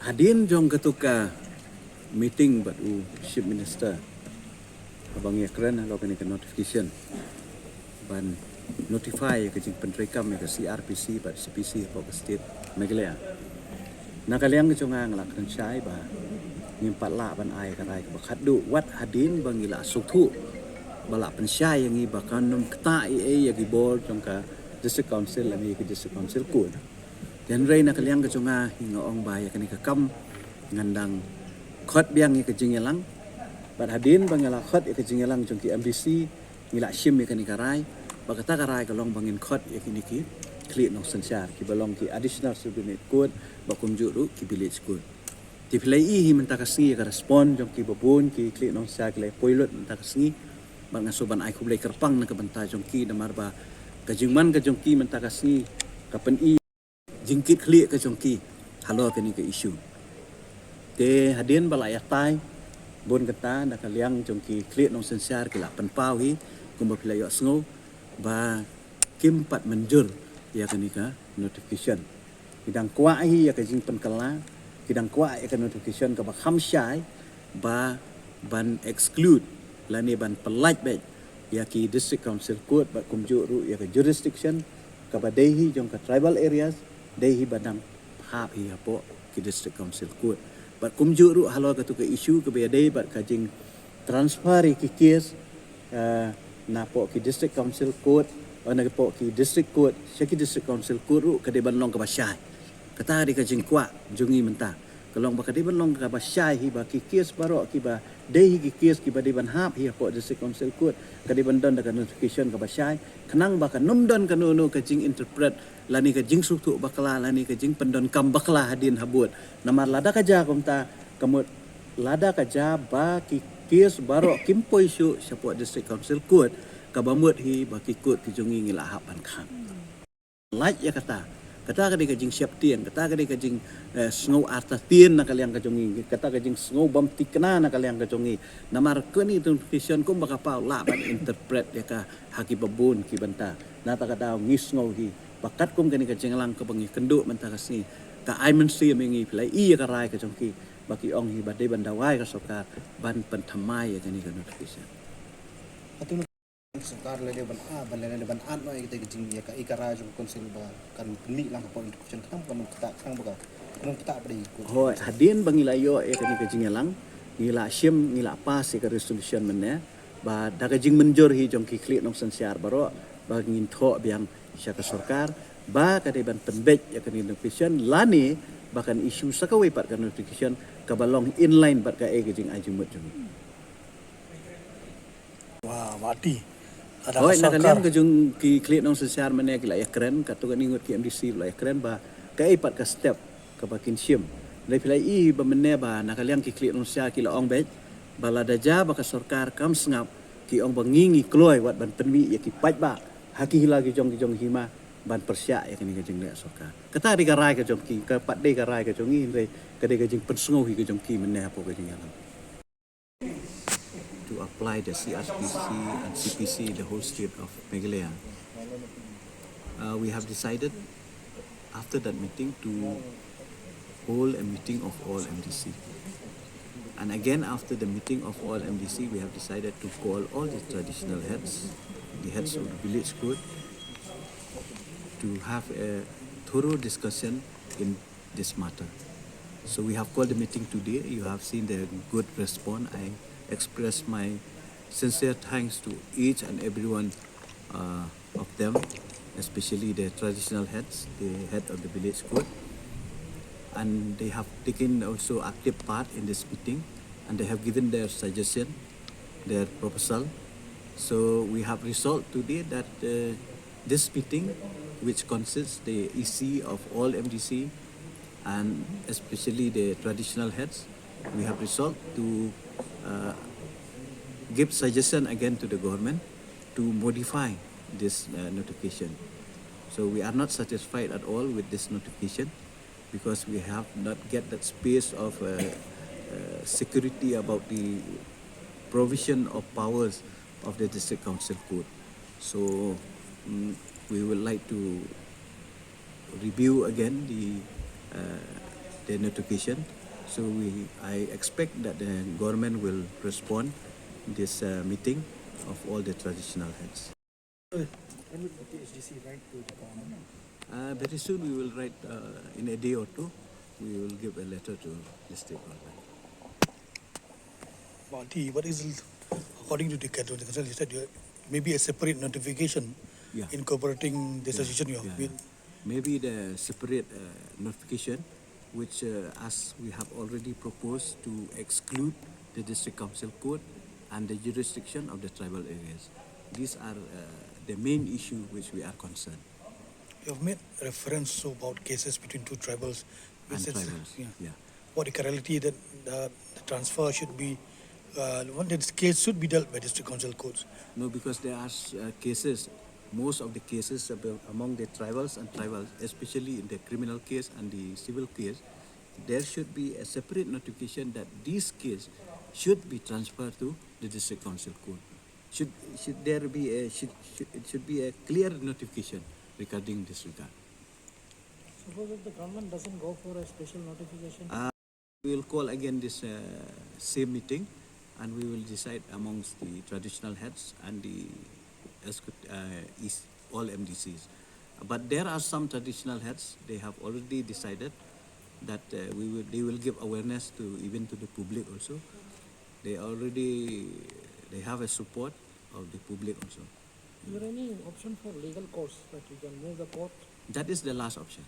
Hadin jong ketuka meeting batu chief minister abang ya keren lo kini ke notification ban notify ke jing penrekam ke CRPC bat CPC ke state Nongïalam nakaliang ke jongang lak kan syai ba ngimpat la ban ai karai ba khadu wat hadin bangila suktu bala pensyai yang i bakan num kta e ya gibol jong ka district council ani ke district council ku dan rei nakaliang ke jonga hinga ong ba ya kini ke kam ngandang khot biang ke Nongïalam bat hadin bangila khot ke Nongïalam jong ki MDC ngila shim ke ni karai ba kata karai ka long bangin khot ya kini ki kli no sanchar ki balong ki additional subunit code ba kumjuru ki village code ti play hi mentakasngi ka respond jong ki babun ki kli no sa kle poilot mentakasngi bang asuban ai kublai kerpang na kabanta jong ki damar ba ka jingman ka jong ki mentakasngi ka pen i jingkit kli ka jong ki halor ke ni ke issue te hadin bala ya tai bon kata na kaliang jong ki kli no sanchar ki la pen pau hi kumba play yo sngo ba kim pat menjur ya kenika notification kidang kwa hi ya ke jing pen kala kidang kwa ya ke notification ka ba kham syai ba ban exclude lani ban pelaj bet ya ki district council court ba kumju ru ya ke jurisdiction ka ba dehi jong ka tribal areas dehi badang hap hi apo ki district council court ba kumju ru halor ka tu ke issue ka be dei ba ka jing transfer ki case na po ki district council court ona po ki district court syaki district council court ru ka de ban long ka ba syai kata di ka jing kwa jungi menta kalong ba ka de ban long ka ba syai hi ba ki case baro ki ba dehi ki case ki ba de ban hap hi po district council court ka de ban don da notification ka ba syai kanang ba ka num don ka no ka jing interpret lani ka jing suktu bakla lani ka jing pendon kam bakla hadin habut namar lada ka ja komta kamut lada ka ja ba ki case baro kimpoi syu syapo district council court kabamut hi baki court ki jungi ngila hapan kham like ya kata ka de ka jing siap tien kata ka de ka jing snow arta tien na kaliang ka jungi kata ka jing snow bam tikna na kaliang ka jungi namar ko ni notification kum baka pa la ban interpret ya ka haki babun ki banta na ta ka daw ngis snow hi bakat kum kani ka jinglang ka bangi kendu menta kasni ka ai men si mengi play i ka rai ka jongki baki ong hi badai bandawai ka sorkar ban pentamai ya kani ka notification sorkar le ban an no kita jing ya ka ikara jong konsil ba kan ni lang po introduction kan kan kita sang ba kan kita beri hoi hadin bangila yo e kani ka Nongïalam ngila shim ngila pas ka resolution menne ba daga jing menjur hi jong ki klik nong sansiar baro ba ngin tho biang syaka sorkar ba ka de ban pynbeit ya kani notification lani bahkan isu sakawai pat ka notification ka balong inline bat ka e ka jing ajumut jong wah mati hoi nakaliam ka jong ki klik nong sansiar menne ki la ya keren ka tu ka ningut ki MDC la ya keren ba ka e pat ka step ka bakin shim lai pilai i ba menne ba nakaliam ki klik nong sansiar ki la ong bet bala daja ba ka sorkar kam sngap ki ong bangingi kloi wat ban penmi ya ki pat ba haki lagi jong hima ban persya ya kini ka jing le sorkar kata di ka rai ka jong ki ka pat de ka rai ka jong i re ka de ka jing pensngo hi ka jong ki menne apo ka jing alam to apply the CRPC and CPC in the whole state of Nongïalam. We have decided after that meeting to hold a meeting of all MDC. And again, after the meeting of all MDC, we have decided to call all the traditional heads, the heads of the village code, to have a thorough discussion in this matter. So we have called the meeting today. You have seen the good response. I express my sincere thanks to each and every one of them, especially the traditional heads, the head of the village code. And they have taken also active part in this meeting, and they have given their suggestion, their proposal. So we have resolved today that this meeting, which consists the EC of all MDC and especially the traditional heads, we have resolved to give suggestion again to the government to modify this notification. So we are not satisfied at all with this notification because we have not get that space of security about the provision of powers of the district council code. So we would like to review again the the notification. So I expect that the government will respond this meeting of all the traditional heads. When will the PHDC write to the government? Very soon we will write in a day or two. We will give a letter to the state government. Bhante, what is, according to the council, you said maybe a separate notification Yeah. incorporating this decision you have Yeah. made. Maybe the separate notification, which as we have already proposed to exclude the district council code and the jurisdiction of the tribal areas. These are the main issue which we are concerned. You have made reference about cases between two tribals. And which is- tribals, yeah. What the reality that the transfer should be, this case should be dealt by district council courts. No, because there are cases, most of the cases among the tribals and tribals, especially in the criminal case and the civil case, there should be a separate notification that this case should be transferred to the district council court. Should there be a it should be a clear notification regarding this regard. Suppose if the government doesn't go for a special notification, We will call again this same meeting, and we will decide amongst the traditional heads and the all MDCs. But there are some traditional heads. They have already decided that they will give awareness to even to the public also. They have a support of the public also. is there any option for legal course that you can move the court? That is the last option.